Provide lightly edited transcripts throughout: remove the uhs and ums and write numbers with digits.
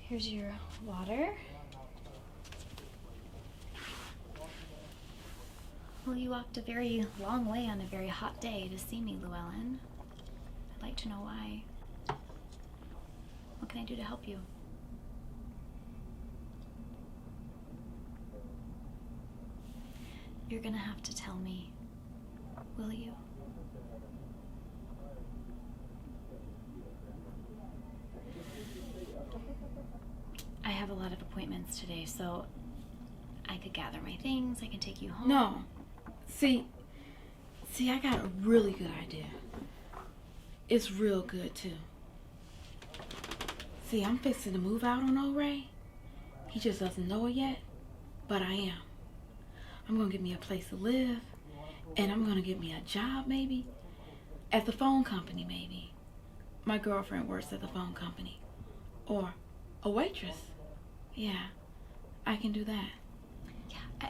Here's your water. Well, you walked a very long way on a very hot day to see me, Luellen. I'd like to know why. What can I do to help you? You're gonna have to tell me, will you? I have a lot of appointments today, so I could gather my things, I can take you home. No. See, I got a really good idea. It's real good, too. See, I'm fixing to move out on old Ray. He just doesn't know it yet, but I am. I'm going to get me a place to live, and I'm going to get me a job, maybe, at the phone company, maybe. My girlfriend works at the phone company. Or a waitress. Yeah, I can do that. Yeah,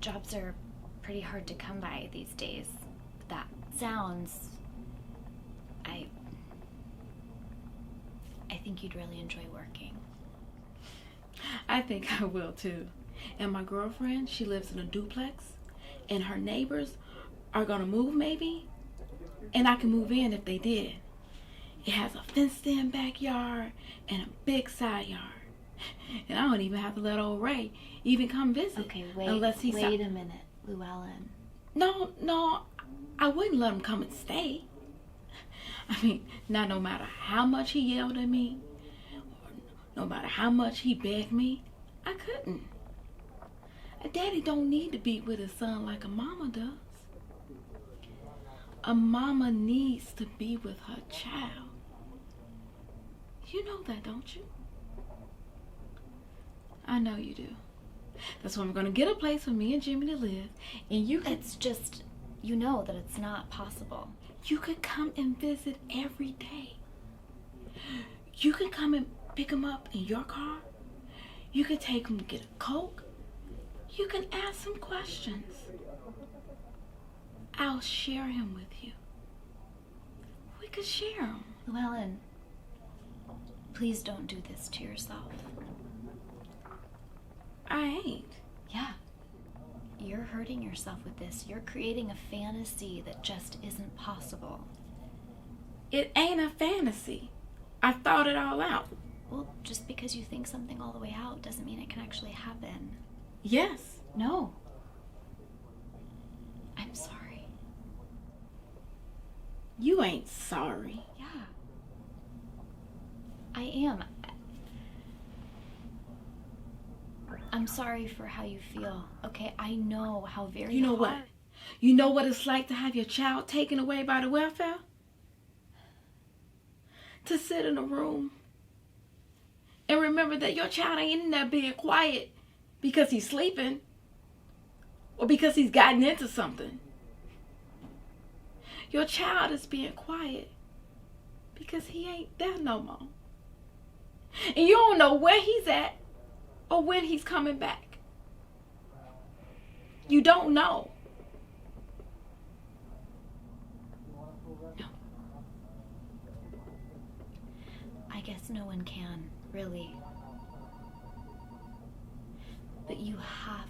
jobs are pretty hard to come by these days. That sounds... I think you'd really enjoy working. I think I will too. And my girlfriend, she lives in a duplex, and her neighbors are gonna move maybe, and I can move in if they did. It has a fenced-in backyard and a big side yard. And I don't even have to let old Ray even come visit. Okay, wait a minute, Luellen. No, I wouldn't let him come and stay. I mean, not no matter how much he yelled at me, or no matter how much he begged me, I couldn't. A daddy don't need to be with his son like a mama does. A mama needs to be with her child. You know that, don't you? I know you do. That's why I'm going to get a place for me and Jimmy to live, and you can... It's just, you know that it's not possible. You could come and visit every day. You can come and pick him up in your car. You can take him to get a Coke. You can ask him questions. I'll share him with you. We could share him. Luellen, please don't do this to yourself. I ain't. Yeah. You're hurting yourself with this. You're creating a fantasy that just isn't possible. It ain't a fantasy. I thought it all out. Well, just because you think something all the way out doesn't mean it can actually happen. Yes. No. I'm sorry. You ain't sorry. Yeah. I am. I'm sorry for how you feel. Okay, I know how very You know hard... what? You know what it's like to have your child taken away by the welfare? To sit in a room and remember that your child ain't in there being quiet because he's sleeping or because he's gotten into something. Your child is being quiet because he ain't there no more. And you don't know where he's at or when he's coming back. You don't know. No. I guess no one can, really. But you have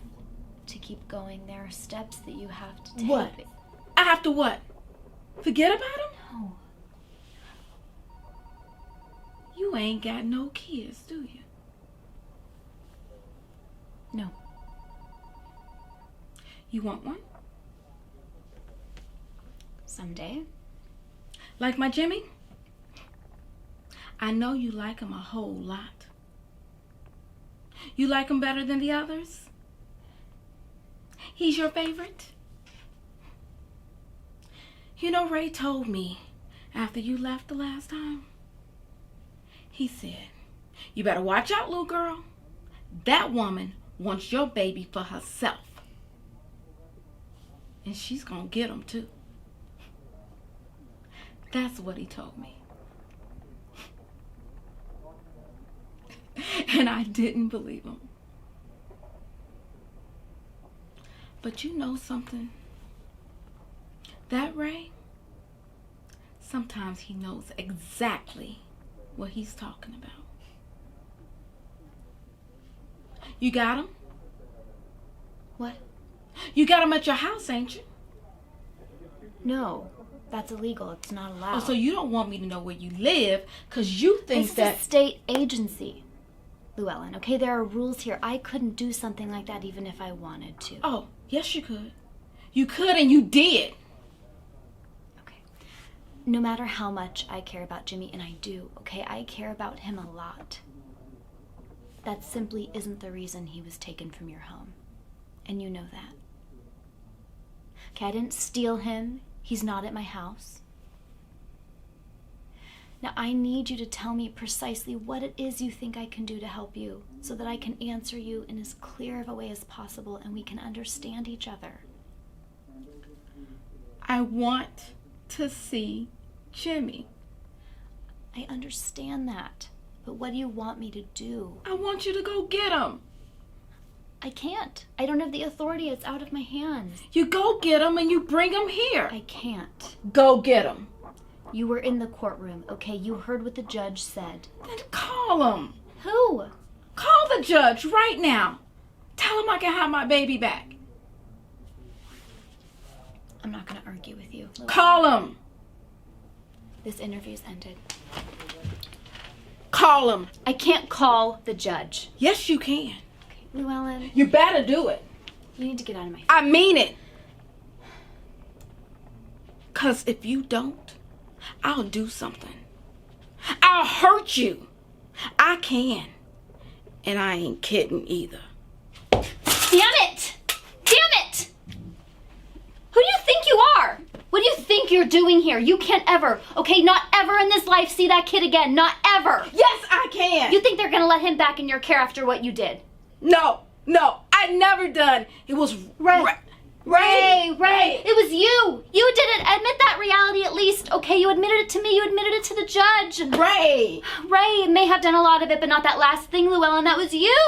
to keep going. There are steps that you have to take. What? I have to what? Forget about him? No. You ain't got no kids, do you? No. You want one? Someday. Like my Jimmy? I know you like him a whole lot. You like him better than the others? He's your favorite? You know, Ray told me after you left the last time, he said, you better watch out, little girl. That woman wants your baby for herself. And she's gonna get him too. That's what he told me. And I didn't believe him. But you know something? That Ray, sometimes he knows exactly what he's talking about. You got him? What? You got him at your house, ain't you? No, that's illegal. It's not allowed. Oh, so you don't want me to know where you live because you think This that... is a state agency, Luellen, okay? There are rules here. I couldn't do something like that even if I wanted to. Oh, yes you could. You could and you did. Okay. No matter how much I care about Jimmy, and I do, okay? I care about him a lot. That simply isn't the reason he was taken from your home. And you know that. Okay, I didn't steal him. He's not at my house. Now, I need you to tell me precisely what it is you think I can do to help you so that I can answer you in as clear of a way as possible and we can understand each other. I want to see Jimmy. I understand that, but what do you want me to do? I want you to go get him. I can't. I don't have the authority. It's out of my hands. You go get him and you bring him here. I can't. Go get him. You were in the courtroom, okay? You heard what the judge said. Then call him. Who? Call the judge right now. Tell him I can have my baby back. I'm not going to argue with you. Luellen. Call him. This interview's ended. Call him. I can't call the judge. Yes, you can. Okay, Luellen, You better do it. you need to get out of my face. I mean it. Because if you don't, I'll do something. I'll hurt you. I can. And I ain't kidding either. Damn it! Damn it! Who do you think you are? What do you think you're doing here? You can't ever, okay, not ever in this life see that kid again. Not ever. Yes, I can. You think they're going to let him back in your care after what you did? No, I never done. It was Ray. Ray. It was you. You did it. Admit that reality at least. Okay, you admitted it to me. You admitted it to the judge. Ray may have done a lot of it, but not that last thing, Luellen. That was you.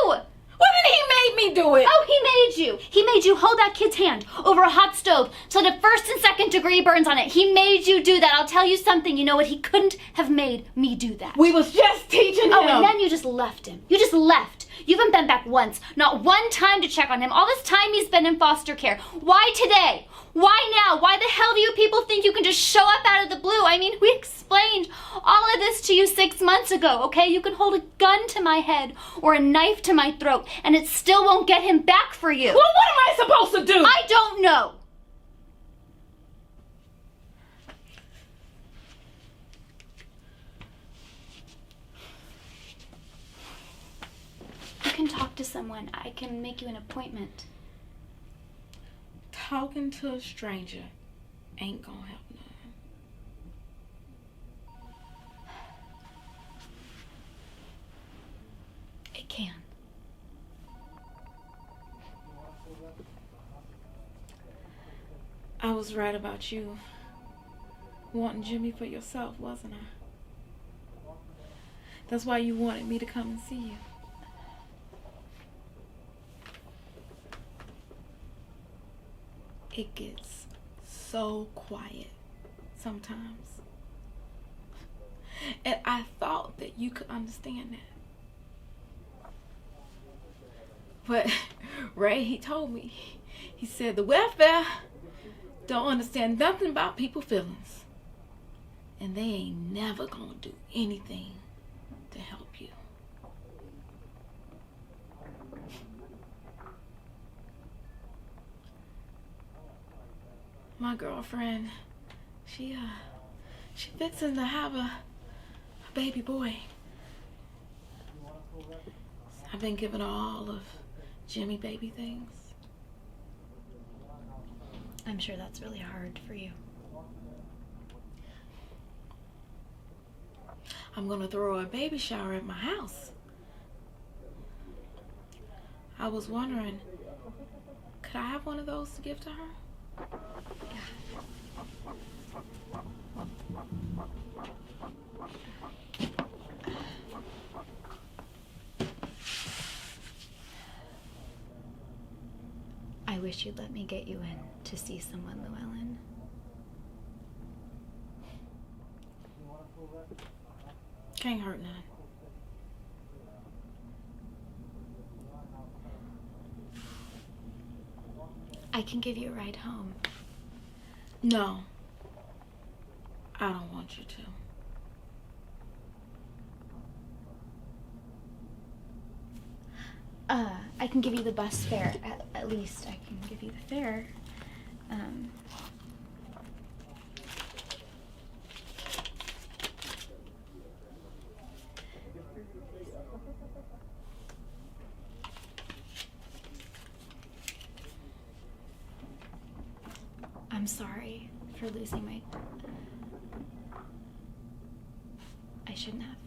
Well, then he made me do it. Oh, he made you. He made you hold that kid's hand over a hot stove so that first and second degree burns on it. He made you do that. I'll tell you something. You know what? He couldn't have made me do that. We was just teaching him. Oh, and then you just left him. You just left. You haven't been back once. Not one time to check on him. All this time he's been in foster care. Why today? Why now? Why the hell do you people think you can just show up out of the blue? I mean, we explained all of this to you 6 months ago, okay? You can hold a gun to my head or a knife to my throat, and it still won't get him back for you. Well, what am I supposed to do? I don't know. You can talk to someone. I can make you an appointment. Talking to a stranger ain't gonna help none. It can. I was right about you wanting Jimmy for yourself, wasn't I? That's why you wanted me to come and see you. It gets so quiet sometimes. And I thought that you could understand that. But Ray, he told me, he said the welfare don't understand nothing about people's feelings. And they ain't never gonna do anything to help you. My girlfriend, she fixing to have a baby boy. I've been giving her all of Jimmy baby things. I'm sure that's really hard for you. I'm gonna throw a baby shower at my house. I was wondering, could I have one of those to give to her? I wish you'd let me get you in to see someone, Luellen. Can't hurt none. I can give you a ride home. No. I don't want you to. I can give you the bus fare. At least I can give you the fare. I'm sorry for losing my... I shouldn't have.